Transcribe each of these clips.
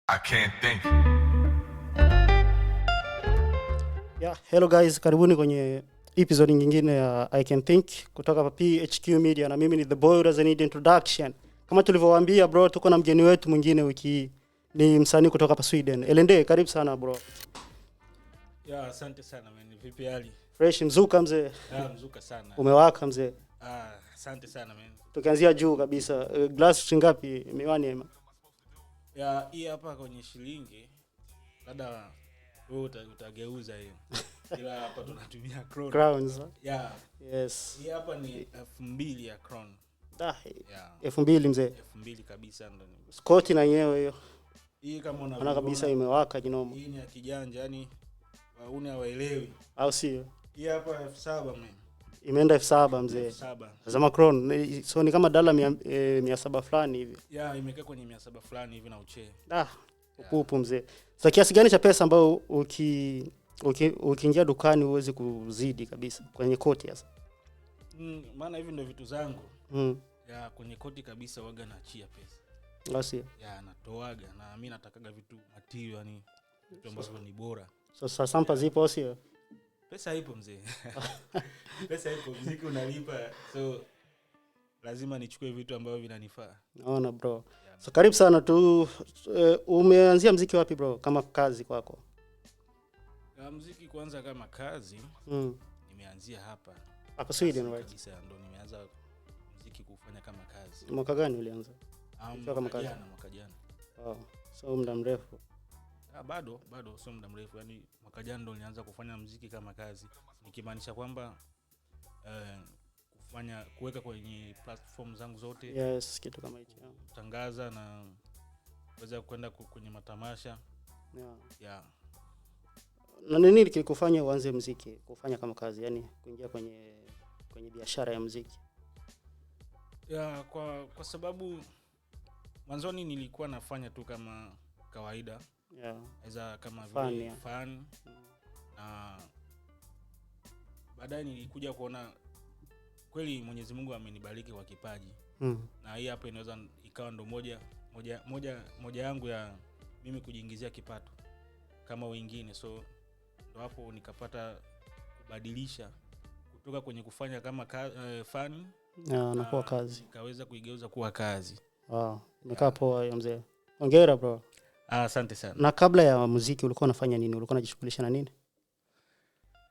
I can't think. Yeah, hello guys, karibuni kwenye episode nyingine ya I Can Think kutoka hapa PHQ Media, na mimi ni the boy who doesn't need introduction. Kama tulivyowaambia bro, tuko na mgeni wetu mwingine wiki hii. Ni msanii kutoka hapa Sweden. Elende, karibu sana bro. Yeah, asante sana man. Vipi hali? Fresh mzuka mzee. Mzuka sana. Umewaka mzee. Asante sana man. Tukianzia juu kabisa. Glass shingapi? Miwani ema. Yeah, hii hapa kwenye shilingi. Labda wewe utageuza hiyo. Ila hapa tunatumia crown. Crowns. Yeah. Yes. Hii hapa ni 2000 ya crown. Yeah. 2000 mzee. 2000 kabisa ndo. Scott na yenyewe hiyo. Hii kama unaona kabisa imewaka kinoma. Hii ni ya kijanja, yani waone hawaelewi. Au sio? Hii hapa 7000 man. Imeenda 7000 mzee. 7000. Tazama crown. So ni kama dola 700 fulani hivi. Yeah, imekaa kwenye 700 fulani hivi na uche. Upupu mzee. Sasa kiasi gani cha pesa ambayo ukiingia dukani uweze kuzidi kabisa kwenye koti sasa? Maana hivi ndio vitu zangu. Ya kwenye koti kabisa waga naachia pesa. Basi. Ya natoaga na mimi natakaga vitu material, yani vitu ambavyo ni bora. Sasa sampa zipo sio? Pesa ipo mzee. Pesa ipo, muziki unalipa. So lazima nichukue vitu ambavyo vinanifaa. Naona bro. Yeah, so karibu sana tu. Umeanzia muziki wapi bro kama kazi kwako? Muziki kwanza kama kazi nimeanzia hapa Sweden right? Kabisa ndo nimeanza muziki kufanya kama kazi. Mwaka gani ulianza? Kama kazi mwaka jana. So muda mrefu. Bado sio muda mrefu, yani mwaka jana ndo nilianza kufanya muziki kama kazi, nikimaanisha kwamba kuweka kwenye platform zangu zote. Yes, kitu kama hicho. Kutangaza na kuweza kwenda kwenye matamasha. Yeah. Na nini kilikufanya uanze muziki kufanya kama kazi, yani kuingia kwenye biashara ya muziki? Yeah, kwa sababu mwanzoni nilikuwa nafanya tu kama kawaida. Yeah. Eza kama vile fan. Na baadaye nilikuja kuona kweli Mwenyezi Mungu amenibariki kwa kipaji. Na hii hapa inaweza ikawa ndo moja yangu ya mimi kujiingizia kipato kama wengine. So ndo hapo nikapata kubadilisha kutoka kwenye kufanya kama fan na kuwa kazi. Nikaweza kuigeuza kuwa kazi. Imekaa poa hiyo mzee. Hongera bro. Asante sana. Na kabla ya muziki ulikuwa unafanya nini? Ulikuwa unajishughulisha na nini?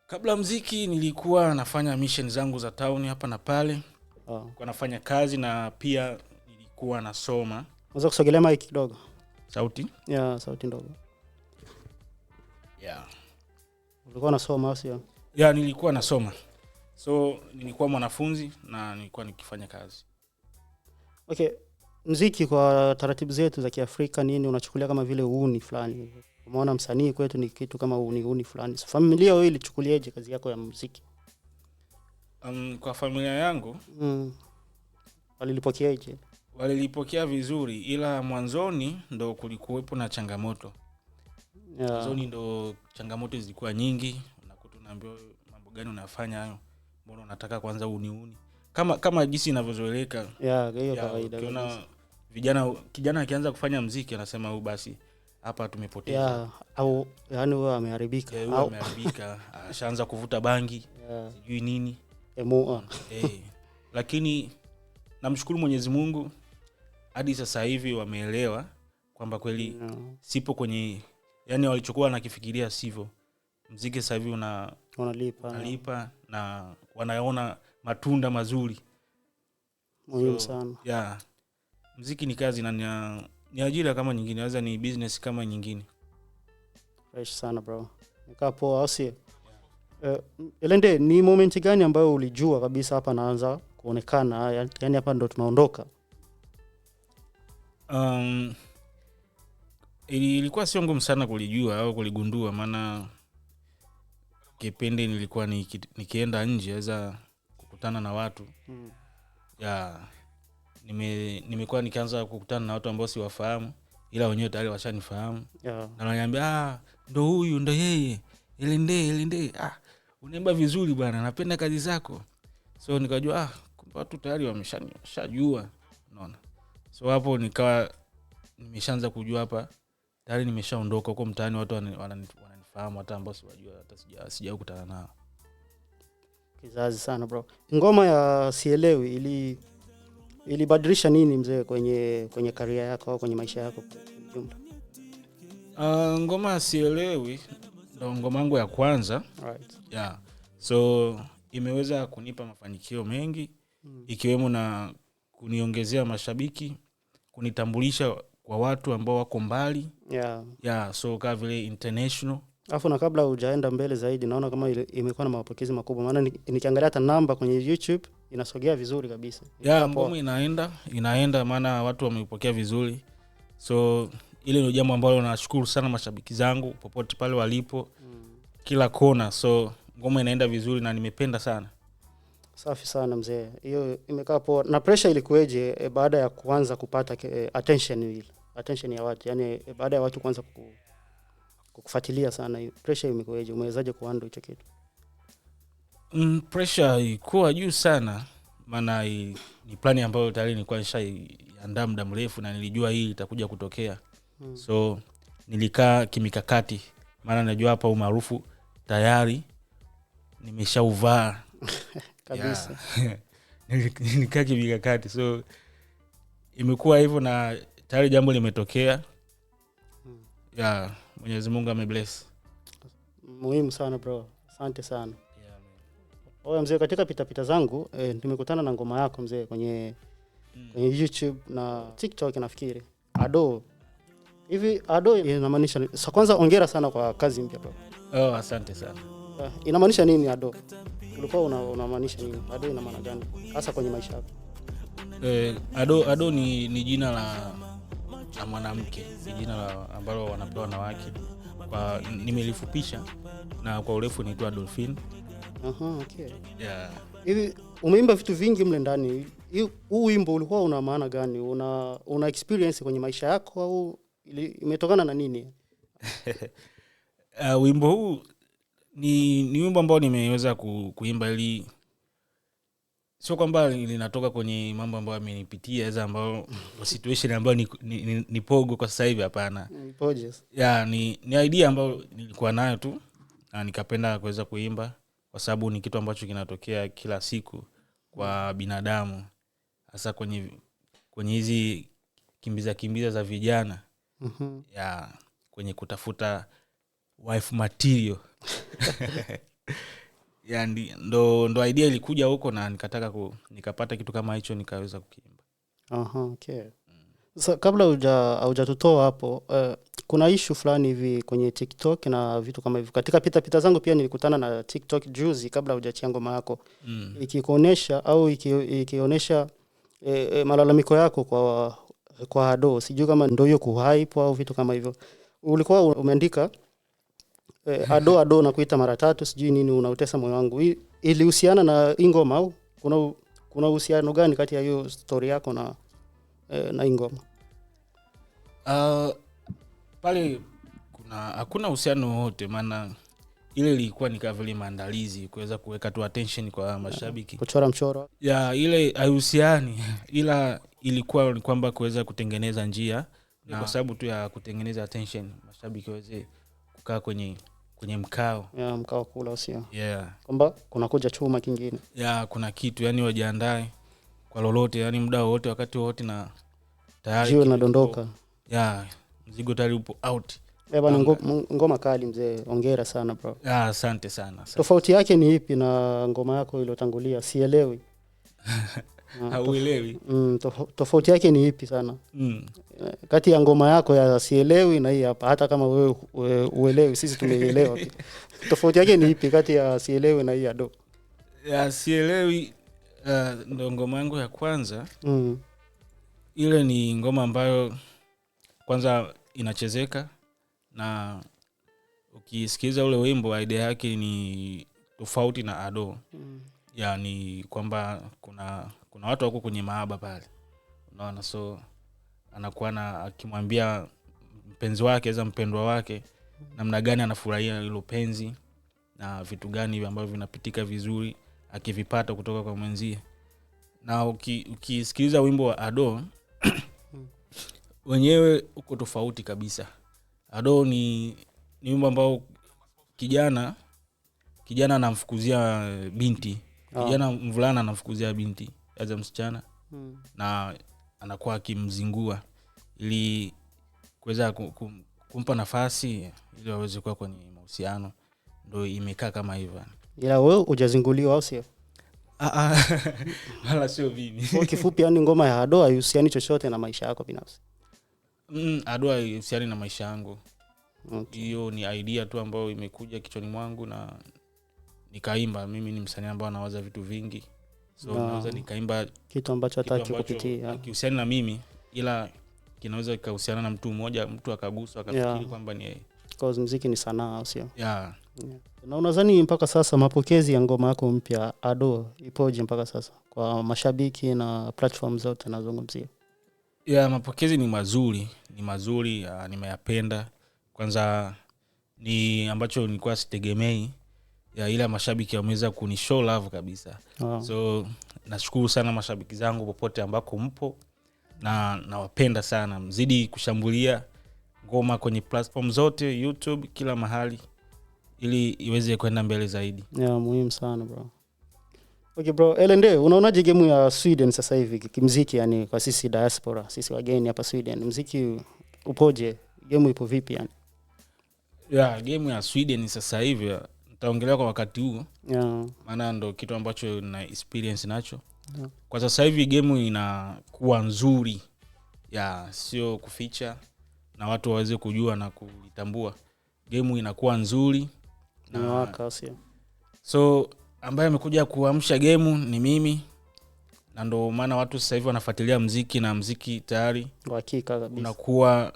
Kabla muziki nilikuwa nafanya mission zangu za town hapa na pale. Nilikuwa nafanya kazi na pia nilikuwa nasoma. Unaweza kusogelea mic kidogo? Sauti? Yeah, sauti ndogo. Yeah. Ulikuwa unasoma au sio? Yeah, nilikuwa nasoma. So nilikuwa mwanafunzi na nilikuwa nikifanya kazi. Okay. Muziki kwa taratibu zetu za Kiafrika nini unachukulia kama vile uuni fulani? Umeona msanii kwetu ni kitu kama uuni fulani. So familia wewe ilichukuliaje kazi yako ya muziki? Kwa familia yangu walilipokeaje? Walilipokea vizuri, ila mwanzoni ndo kulikuwepo na changamoto. Yeah. Mwanzoni ndo changamoto zilikuwa nyingi. Unakuta unaambiwa mambo gani unafanya hayo? Mbona unataka kwanza uni? Kama jinsi inavyozoeleka. Yeah, hiyo kawaida. Ukiona kijana akianza kufanya muziki anasema basi hapa tumepoteza. Yeah, au yani wewe ameharibika. Au ameharibika, ashaanza kuvuta bangi. Yeah. Sijui nini. Lakini namshukuru Mwenyezi Mungu hadi sasa hivi wameelewa kwamba kweli sipo kwenye, yani walichokuwa nakifikiria sivyo. Muziki sasa hivi unalipa na wanaona matunda mazuri. Muhimu sana. Yeah. Muziki ni kazi na ni ajira kama nyingine, naweza ni business kama nyingine. Fresh sana bro. Nikaa poa au sio? Elende, ni moment gani ambayo ulijua kabisa hapa naanza kuonekana, yani hapa ndo tunaondoka? Ilikuwa sio ngumu sana kulijua au kuligundua, maana kipindi nilikuwa nikienda nje aweza kukutana na watu. Nimekuwa nikianza kukutana na watu ambao siwafahamu ila wenyewe tayari washanifahamu. Na wananiambia ndo huyu ndo yeye Elende unaimba vizuri bwana, napenda kazi zako. So nikajua watu tayari wameshajua, unaona. So hapo nikawa nimeshaanza kujua hapa tayari nimeshaondoka huko mtaani, watu wananifahamu hata ambao siwajua, hata sijakutana nao. Kizazi sana bro. Ngoma ya Sielewi ilibadilisha nini mzee kwenye career yako au kwenye maisha yako kwa jumla? Ngoma ya Sielewi ndo ngoma yangu ya kwanza. Right. Yeah. So imeweza kunipa mafanikio mengi, ikiwemo na kuniongezea mashabiki, kunitambulisha kwa watu ambao wako mbali. Yeah, so kama vile international. Alafu na kabla hujaenda mbele zaidi, naona kama imekuwa na mapokezi makubwa, maana nikiangalia hata namba kwenye YouTube inasogea vizuri kabisa. Yeah, ngoma inaenda maana watu wameipokea vizuri. So ile ndio jambo ambalo nashukuru sana mashabiki zangu popote pale walipo, kila kona. So ngoma inaenda vizuri na nimependa sana. Safi sana mzee. Hiyo imekaa poa. Na pressure ilikuweje baada ya kuanza kupata attention ya watu? Yaani baada ya watu kuanza kukufuatilia sana, hiyo pressure imekuweje? Umewezaje kuhandle hicho kitu? Pressure ilikuwa juu sana, maana ni plani ambayo tayari nilikuwa nishaandaa muda mrefu na nilijua hii itakuja kutokea. So nilikaa kimikakati, maana najua hapa umaarufu tayari nimeshauvaa kabisa. Nilikaa kimikakati, so imekuwa hivyo na tayari jambo limetokea. Mwenyezi Mungu amebless. Muhimu sana bro. Asante sana. Oya mzee, katika pita zangu nimekutana na ngoma yako mzee kwenye YouTube na TikTok nafikiri. Ado. Hivi Ado inamaanisha nini? Kwanza hongera sana kwa kazi mpya bro. Asante sana. Inamaanisha nini Ado? Ulikuwa unamaanisha nini? Ado ina maana gani hasa kwenye maisha yako? Ado ni jina la mwanamke, ni jina ambalo wanapewa wanawake. Kwa nimelifupisha na kwa urefu inaitwa Dolphin. Okay. Yeah. Hivi umeimba vitu vingi mle ndani. Huu wimbo ulikuwa una maana gani? Una experience kwenye maisha yako au imetokana na nini? Wimbo huu ni wimbo ambao nimeweza kuimba ili sio kwamba linatoka kwenye mambo ambayo amenipitia za ambao situation ambayo ni pogo kwa sasa hivi, hapana. Pojes. Yeah, ni idea ambayo nilikuwa nayo tu na nikapenda kuweza kuimba kwa sababu ni kitu ambacho kinatokea kila siku kwa binadamu, hasa kwenye hizi kimbiza za vijana. Kwenye kutafuta wife material. Ndo idea ilikuja huko na nikataka nikapata kitu kama hicho nikaweza kukiimba. Okay. Sasa kabla hujatutoa hapo, kuna issue fulani hivi kwenye TikTok na vitu kama hivyo. Katika pita zangu pia nilikutana na TikTok juzi kabla hujachia ngoma yako. Ikikuonesha au ikionyesha malalamiko yako kwa Ado. Sijui kama ndio hiyo kuhype au vitu kama hivyo. Ulikuwa umeandika Ado na kuita mara 3, sijui nini, unautesa moyo wangu. Ilihusiana na ngoma au kuna uhusiano gani kati ya hiyo story yako na ngoma? Pale hakuna uhusiano wote, maana ile ilikuwa ni kama vile maandalizi kuweza kuweka tu attention kwa mashabiki. Kuchora mchoro. Ile haihusiani, ila ilikuwa ni kwamba kuweza kutengeneza njia na kwa sababu tu ya kutengeneza attention, mashabiki waweze kukaa kwenye mkao. Mkao kula usio. Kwamba kuna kuja chuma kingine. Kuna kitu, yani wajiandae kwa lolote, yani muda wote, wakati wote, na tayari jiwe linadondoka. Mzigo tayari upo out. Ngoma kali mzee, hongera sana bro. Asante sana. Tofauti yake ni ipi na ngoma yako iliyotangulia Sielewi? Hauelewi. Tofauti yake ni ipi sana? Kati ya ngoma yako ya Sielewi na hii hapa, hata kama wewe uelewi, sisi tumeelewa. Tofauti yake ni ipi kati ya Sielewi na hii Ado? Sielewi ndo ngoma yangu ya kwanza. Ile ni ngoma ambayo kwanza inachezeka, na ukisikiza ule wimbo idea yake ni tofauti na Ado. Ni kwamba kuna watu wako kwenye mahaba pale, unaona, so anakuwa akimwambia mpenzi wake za mpendwa wake namna gani anafurahia hilo penzi na vitu gani ambavyo vinapitika vizuri akivipata kutoka kwa mwenzie. Na ukisikiliza wimbo wa Ado wenyewe uko tofauti kabisa. Ado ni wimbo ambao kijana anamfukuzia binti. Kijana mvulana anamfukuzia binti as a msichana. Na anakuwa akimzingua ili kuweza kumpa nafasi ili aweze kuwa kwenye mahusiano. Ndio imekaa kama hivyo. Ila wewe hujazinguliwa au sio? Wala sio mimi. Kwa kifupi yani ngoma ya Ado haihusiani chochote na maisha yako binafsi. Ado haihusiani na maisha yangu. Hiyo ni idea tu ambayo imekuja kichwani mwangu na nikaimba. Mimi ni msanii ambaye anawaza vitu vingi. So naweza nikaimba kitu ambacho hataki kupitia. Kihusiana na mimi ila kinaweza kikahusiana na mtu mmoja, mtu akaguswa akafikiri kwamba ni yeye. Cause muziki ni sanaa au sio? Yeah. Na unadhani mpaka sasa mapokezi ya ngoma yako mpya Ado ipoje mpaka sasa kwa mashabiki na platform zote nazungumzia? Mapokezi ni mazuri, nimeyapenda. Kwanza ni ambacho nilikuwa sitegemei. Ila mashabiki wameweza kunishow love kabisa. So nashukuru sana mashabiki zangu popote ambako mpo na nawapenda sana. Mzidi kushambulia ngoma kwenye platform zote, YouTube, kila mahali ili iweze kwenda mbele zaidi. Muhimu sana bro. Okay bro, Elende, unaonaje game ya Sweden sasa hivi kimuziki, yani kwa sisi diaspora, sisi wageni hapa Sweden, muziki upoje? Game ipo vipi yani? Game ya Sweden sasa hivi nitaongelea kwa wakati huu. Maana ndo kitu ambacho na experience nacho. Kwa sasa hivi game inakuwa nzuri. Sio kuficha na watu waweze kujua na kulitambua. Game inakuwa nzuri na waka sio. So ambaye amekuja kuamsha game ni mimi. Na ndo maana watu sasa hivi wanafuatilia muziki na muziki tayari uhakika kabisa. Unakuwa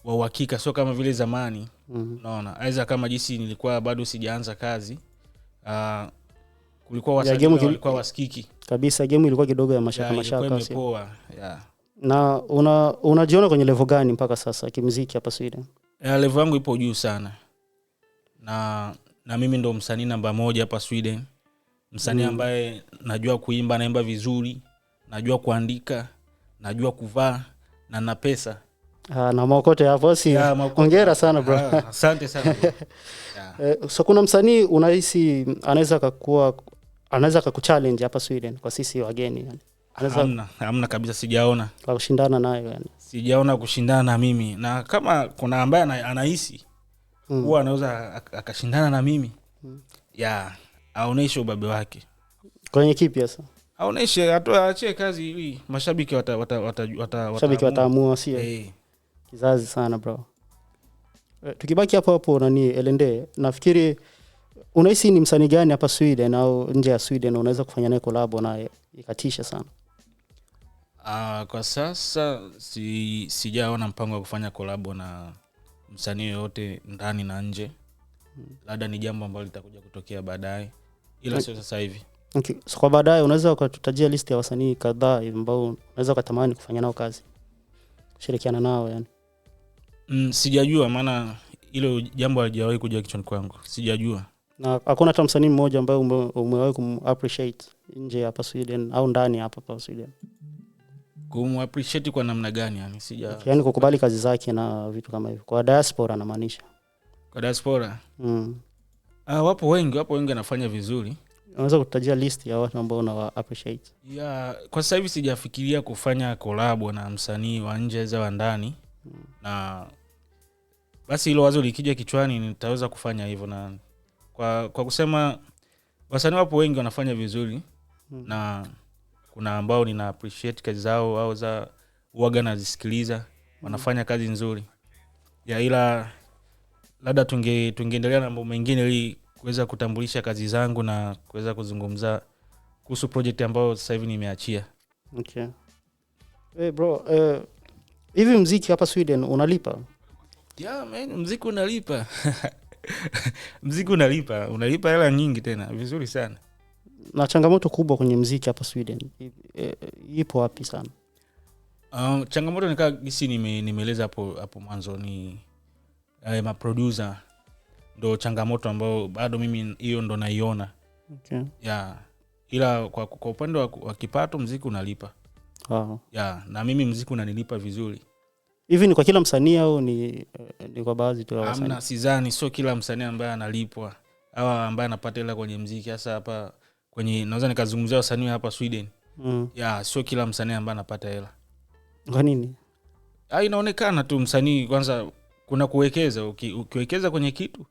wa uhakika, sio kama vile zamani. Unaona, aiza kama jinsi nilikuwa bado sijaanza kazi. Kulikuwa wasanii walikuwa wasikiki. Kabisa game ilikuwa kidogo ya mashaka sio. Na unajiona kwenye level gani mpaka sasa kimuziki hapa Sweden? Level yangu ipo juu sana. Na mimi ndo msanii namba 1 hapa Sweden. Msanii ambaye najua kuimba, naimba vizuri, najua kuandika, najua kuvaa na na pesa. Na maokote hapo si. Hongera sana bro. Asante sana bro. So kuna msanii unahisi anaweza kukuchallenge hapa Sweden kwa sisi wageni yani? Hamna kabisa, sijaona. Kwa kushindana naye yani. Sijaona kushindana na mimi. Na kama kuna ambaye anahisi huwa anaweza akashindana na mimi. Aoneshe ubabe wake. Kwenye kipi sasa? Aoneshe, atoe kazi ili mashabiki wataamua sio? Kizazi sana bro. Tukibaki hapo nani Elende, nafikiri unahisi ni msanii gani hapa Sweden au nje ya Sweden unaweza kufanya naye collab naye ikatisha sana? Kwa sasa sijaona mpango wa kufanya collab na msanii yote ndani na nje. Labda ni jambo ambalo litakuja kutokea baadaye. Ila sio sasa hivi. Okay. So kwa baadaye unaweza kututajia list ya wasanii kadhaa ambao unaweza kutamani kufanya nao kazi, kushirikiana nao yani? Sijajua, maana hilo jambo halijawahi kuja kichwani kwangu. Sijajua. Na hakuna hata msanii mmoja ambaye umewahi kumappreciate nje hapa Sweden au ndani hapa Sweden? Kumappreciate kwa namna gani yani? Yani kukubali kazi zake na vitu kama hivyo. Kwa diaspora namaanisha. Kwa diaspora? Wapo wengi wanafanya vizuri. Unaweza kutajia list ya watu ambao una appreciate? Kwa sasa hivi sijafikiria kufanya collab na msanii wa nje za wa ndani. Na basi hilo wazo likija kichwani nitaweza kufanya hivyo. Na kwa kusema wasanii wapo wengi wanafanya vizuri. Na kuna ambao nina appreciate kazi zao au za uaga nazisikiliza, wanafanya kazi nzuri. Ila labda tungeendelea na mambo mengine ili kuweza kutambulisha kazi zangu na kuweza kuzungumza kuhusu project ambayo sasa hivi nimeachia. Okay. Bro, hivi muziki hapa Sweden unalipa? Muziki unalipa. Muziki unalipa hela nyingi tena, vizuri sana. Na changamoto kubwa kwenye muziki hapa Sweden ipo wapi sana? Changamoto nikaa gisi nimeeleza hapo mwanzo ni maproducer. Ndo changamoto ambao bado mimi hiyo ndo naiona. Okay. Ila kwa upande wa kipato muziki unalipa. Wow. Na mimi muziki unanilipa vizuri. Hivi ni kwa kila msanii au ni kwa baadhi tu ya wasanii? Hamna, sidhani, sio kila msanii ambaye analipwa au ambaye anapata hela kwenye muziki. Hasa hapa kwenye, naweza nikazungumzia wasanii hapa Sweden. Sio kila msanii ambaye anapata hela. Kwa nini? Inaonekana tu msanii kwanza kuna kuwekeza, ukiwekeza kwenye kitu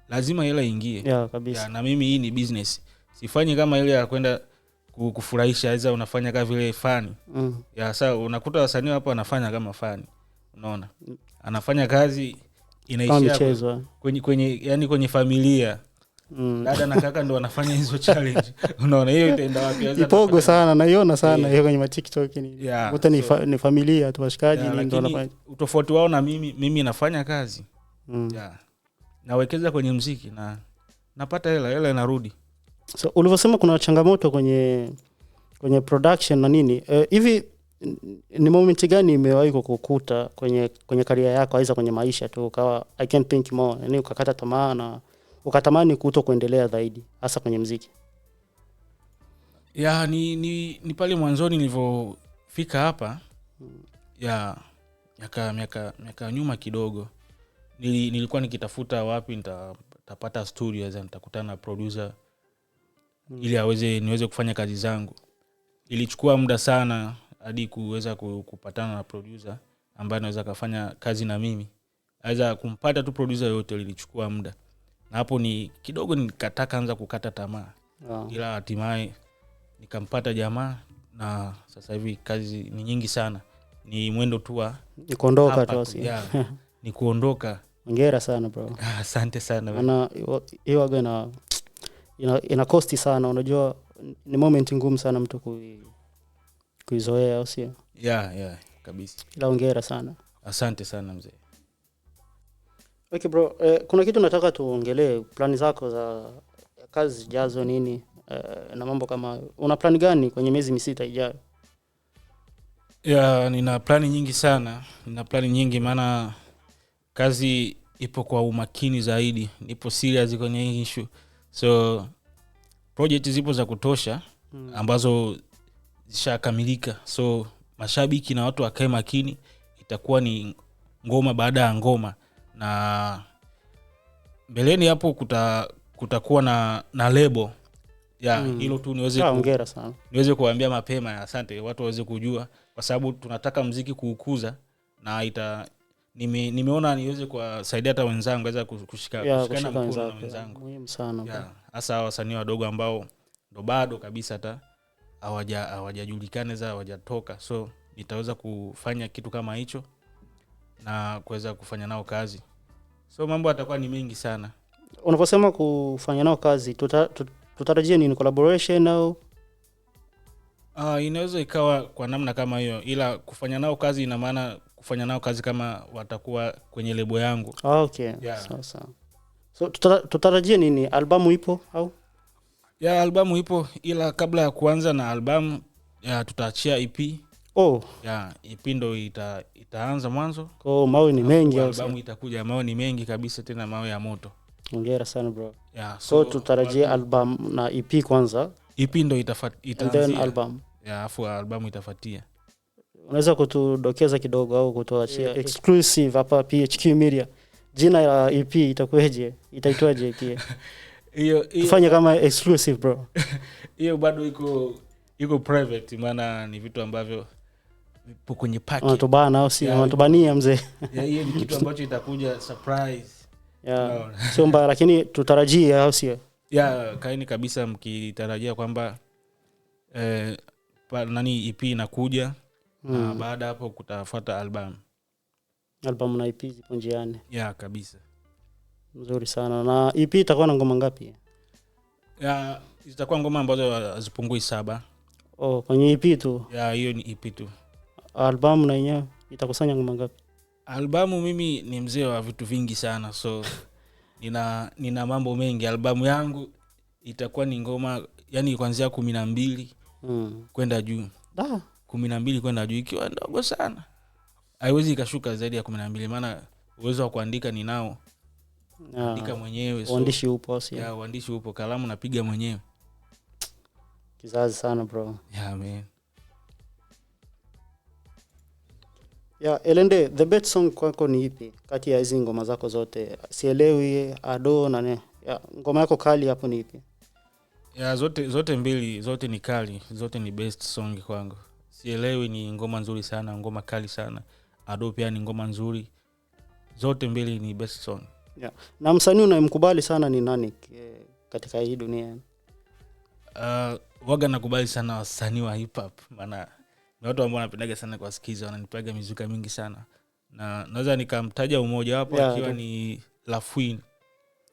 lazima hela ingie. Kabisa. Na mimi hii ni business. Sifanyi kama ile ya kwenda kufurahisha, aidha unafanya kama vile fani. Sasa unakuta wasanii hapa wanafanya kama fani. Unaona? Anafanya kazi inaishia kwenye familia. Dada na kaka ndo wanafanya hizo challenge. Unaona hiyo itaenda wapi? Ipogo sana, naiona sana hiyo kwenye TikTok ni. Wote ni familia tu, washikaji ndio wanafanya. Utofauti wao na mimi nafanya kazi. Nawekeza kwenye muziki na napata hela inarudi. So ulivyosema kuna changamoto kwenye production na nini, hivi ni moment gani imewahi kukukuta kwenye career yako, aidha kwenye maisha tu, ukawa I can't think more, yani ukakata tamaa na ukatamani kuendelea zaidi hasa kwenye muziki? Ni pale mwanzoni nilipofika hapa miaka nyuma kidogo, nilikuwa nikitafuta wapi nitapata studio, nitakutana na producer ili niweze kufanya kazi zangu. Ilichukua muda sana hadi kuweza kupatana na producer ambaye anaweza kufanya kazi na mimi. Aidha kumpata tu producer yote ilichukua muda. Na hapo ni kidogo nikataka anza kukata tamaa. Ila hatimaye nikampata jamaa na sasa hivi kazi ni nyingi sana. Ni mwendo tu wa kuondoka tu asi. Ni kuondoka. Hongera sana bro. Asante sana. Maana hiyo gana ina cost sana, unajua ni moment ngumu sana mtu kuizoea au sio? Kabisa. Ila hongera sana. Asante sana mzee. Okay bro, kuna kitu nataka tuongelee, plani zako za kazi zijazo nini, na mambo kama una plani gani kwenye miezi 6 ijayo? Nina plani nyingi sana. Nina plani nyingi maana kazi ipo kwa umakini zaidi. Nipo serious kwenye hii issue. So project zipo za kutosha ambazo zishakamilika. So mashabiki na watu wakae makini, itakuwa ni ngoma baada ya ngoma. Na mbeleni hapo kutakuwa na label. Hilo tu niweze kuambia mapema. Asante, watu waweze kujua kwa sababu tunataka muziki kuukuza na nimeona niweze kuwasaidia hata wenzangu waweza kushikana mkono na wenzangu. Muhimu sana. Hasa wasanii wadogo ambao ndo bado kabisa hata hawajajulikana za hawajatoka. So nitaweza kufanya kitu kama hicho na kuweza kufanya nao kazi. So mambo yatakuwa ni mengi sana. Unaposema kufanya nao kazi, tutarajia nini, collaboration au? Inaweza ikawa kwa namna kama hiyo, ila kufanya nao kazi ina maana kufanya nao kazi kama watakuwa kwenye lebo yangu. Okay. Sawa. So tutarajia nini, albamu ipo au? Albamu ipo, ila kabla ya kuanza na albamu tutaachia EP. EP ndo itaanza mwanzo. Mawe ni mengi au? Albamu itakuja, mawe ni mengi kabisa, tena mawe ya moto. Hongera sana bro. So tutarajia album na EP kwanza. EP ndo itaanzia. Then album. Afu albamu itafuatia. Unaweza kutudokeza kidogo au kutuachia exclusive hapa PHQ Media? Jina ya EP itakuwaje? Itaitwaje pia? Hiyo tufanye kama exclusive bro. Hiyo bado iko private, maana ni vitu ambavyo vipo kwenye package. Wanatubana au si? Wanatubania mzee. Hiyo ni kitu ambacho itakuja surprise. Sio mbaya, lakini tutarajia au sio? Kaini kabisa mkitarajia kwamba EP inakuja. Na baada hapo kutafuata album na EP zipo njiani. Kabisa. Mzuri sana. Na EP itakuwa na ngoma ngapi? Zitakuwa ngoma ambazo hazipungui 7. Kwenye EP tu? Hiyo ni EP tu. Album na yenyewe itakusanya ngoma ngapi? Albamu mimi ni mzee wa vitu vingi sana, so nina mambo mengi. Albamu yangu itakuwa ni ngoma kuanzia 12 kwenda juu. 12 kwenda juu, ikiwa ndogo sana haiwezi ikashuka zaidi ya 12, maana uwezo wa kuandika ninao. Andika mwenyewe. Uandishi upo si? Uandishi upo, kalamu napiga mwenyewe. Kizazi sana bro. Man. Yeah, Elende, the best song kwako ni ipi kati ya hizi ngoma zako zote? Sielewi, Ado na ne. Yeah, ngoma yako kali hapo ni ipi? Ya zote mbili, zote ni kali, zote ni best song kwangu. Sielewi ni ngoma nzuri sana, ngoma kali sana. Ado pia ni ngoma nzuri. Zote mbili ni best song. Yeah. Na msanii unayemkubali sana ni nani katika hii dunia? Waga nakubali sana wasanii wa hip hop, maana ni watu ambao napendaga sana kuwasikiza, wananipaga mizuka mingi sana. Na naweza nikamtaja umoja wapo akiwa ni La Fouine.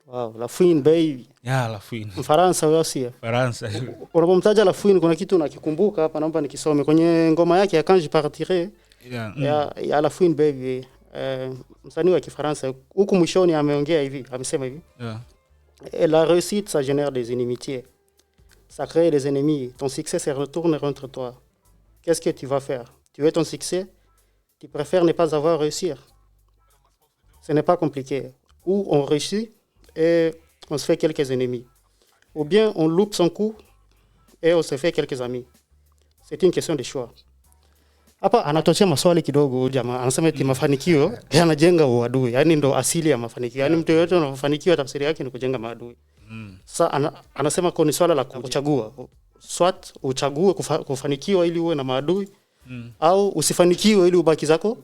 Wow, La Fouine baby. Yeah, La Fouine. Mfaransa wewe sio? Faransa. Unapomtaja La Fouine kuna kitu nakikumbuka hapa, naomba nikisome kwenye ngoma yake ya Quand je partirai. Ya La Fouine baby. Msanii wa Kifaransa huku mwishoni ameongea hivi, amesema hivi. La réussite ça génère des inimitiés. Ça crée des ennemis. Ton succès se retourne contre toi. Qu'est-ce que tu vas faire? Tu veux ton succès? Tu préfères ne pas avoir réussir. Ce n'est pas compliqué. Ou on réussit et on se fait quelques ennemis. Ou bien on loupe son coup et on se fait quelques amis. C'est une question de choix. Hapa anatochea maswali kidogo jamaa. Anasema eti mafanikio yanajenga uadui. Yaani ndo asili ya mafanikio. Yaani mtu yote anafanikiwa tafsiri yake ni kujenga maadui. Sasa anasema kwa ni swala la kuchagua. Swat uchague kufanikiwa ili uwe na maadui au usifanikiwe ili ubaki zako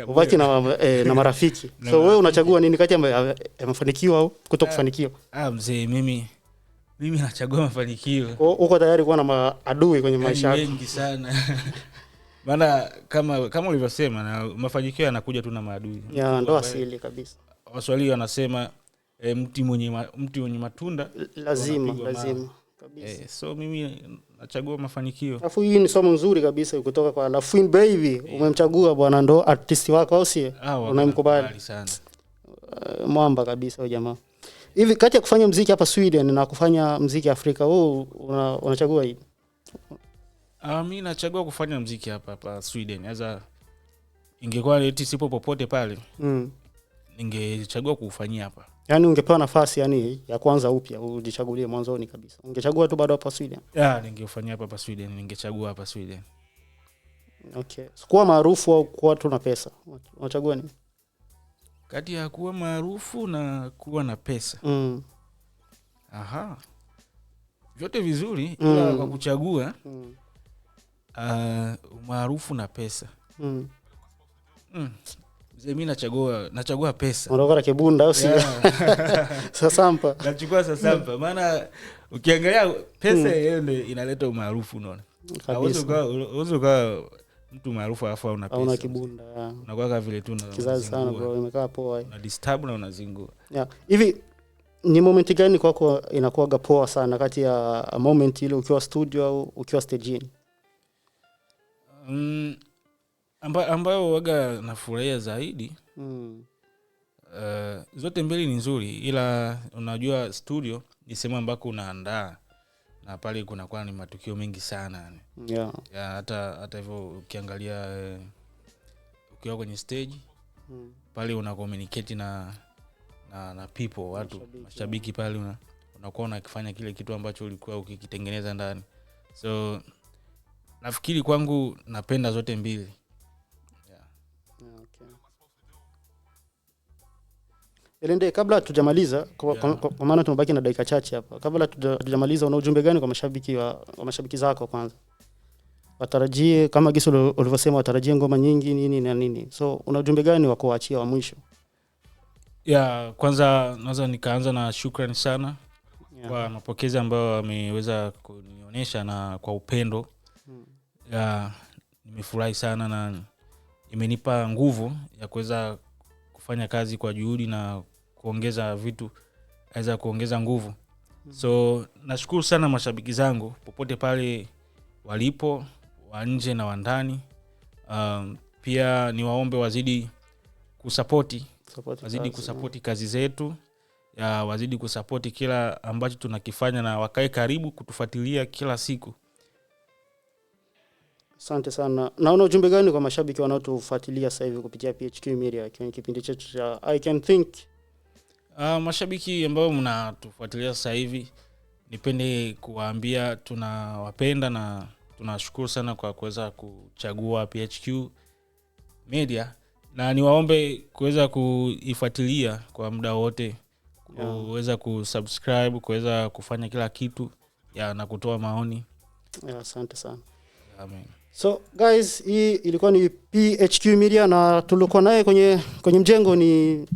ubaki na marafiki. So wewe unachagua nini kati ya mafanikio au kutokufanikiwa? Mzee mimi nachagua mafanikio. Uko tayari kuwa na maadui kwenye maisha yako? Wengi sana. Maana kama ulivyosema na mafanikio yanakuja tu na maadui. Ya ndo asili kabisa. Waswahili wanasema mti mwenye matunda lazima kabisa. So mimi nachagua mafanikio. Alafu hii ni somo nzuri kabisa kutoka kwa La Fouine baby. Umemchagua bwana ndo artist wako au si? Unamkubali sana. Mwamba kabisa huyo jamaa. Hivi kati ya kufanya muziki hapa Sweden na kufanya muziki Afrika, wewe unachagua ipi? Mimi nachagua kufanya muziki hapa Sweden. Sasa ingekuwa eti sipo popote pale. Ningechagua kufanyia hapa. Yaani ungepewa nafasi yani ya kwanza upya ujichagulie mwanzoni kabisa. Ungechagua tu bado hapa Sweden? Ningefanyia hapa Sweden, ningechagua hapa Sweden. Okay. Kuwa maarufu au kuwa tu na pesa? Unachagua nini? Kati ya kuwa maarufu na kuwa na pesa. Vyote vizuri ila kwa kuchagua maarufu na pesa. Mimi nachagua pesa. Unataka kibunda au sio? Sasampa. Nachukua sasampa. Maana ukiangalia pesa ile inaleta umaarufu unaona. Hauwezi kwa mtu maarufu afa una pesa. Una kibunda. Unakuwa kama vile tu kizazi sana bro, imekaa poa. Na disturb na unazingua. Hivi ni moment gani kwako inakuwa poa sana kati ya moment ile ukiwa studio au ukiwa stage? Ambayo waga nafurahia zaidi. Zote mbili ni nzuri ila unajua studio ni sehemu ambako unaandaa na pale kunakuwa ni matukio mengi sana. Hata hivyo ukiangalia ukiwa kwenye stage pale una communicate na people, watu mashabiki pale unakuwa unakifanya kile kitu ambacho ulikuwa ukikitengeneza ndani. So nafikiri kwangu napenda zote mbili. Elende, kabla tujamaliza kwa maana tumebaki na dakika chache hapa. Kabla tujamaliza una ujumbe gani kwa mashabiki zako kwanza? Watarajie kama giso ulivyosema watarajie ngoma nyingi nini na nini. So una ujumbe gani wa kuachia wa mwisho? Kwanza naweza nikaanza na shukrani sana kwa mapokezi ambayo wameweza kunionyesha na kwa upendo. Nimefurahi sana na imenipa nguvu ya kuweza kufanya kazi kwa juhudi na kuongeza vitu, aweza kuongeza nguvu. So nashukuru sana mashabiki zangu popote pale walipo, wa nje na wa ndani. Pia niwaombe wazidi kusupporti kazi zetu, wazidi kusupporti kila ambacho tunakifanya na wakae karibu kutufuatilia kila siku. Asante sana. Naona ujumbe gani kwa mashabiki wanaotufuatilia sasa hivi kupitia PHQ Media kwenye kipindi chetu cha I Can Think? Mashabiki ambao mnatufuatilia sasa hivi, nipende kuwaambia tunawapenda na tunashukuru sana kwa kuweza kuchagua PHQ Media, na niwaombe kuweza kuifuatilia kwa muda wote, kuweza kusubscribe, kuweza kufanya kila kitu na kutoa maoni. Asante sana. Amen. So guys, hii ilikuwa ni PHQ Media na tulikuwa naye kwenye mjengo ni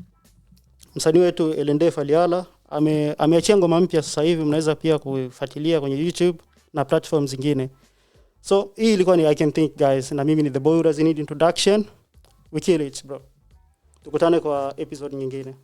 msanii wetu Elende Faliala. Ameachia ngoma mpya sasa hivi, mnaweza pia kufuatilia kwenye YouTube na platforms zingine. So hii ilikuwa ni I Can Think guys, na mimi ni The Boy Who Doesn't Need Introduction. We kill it bro. Tukutane kwa episode nyingine.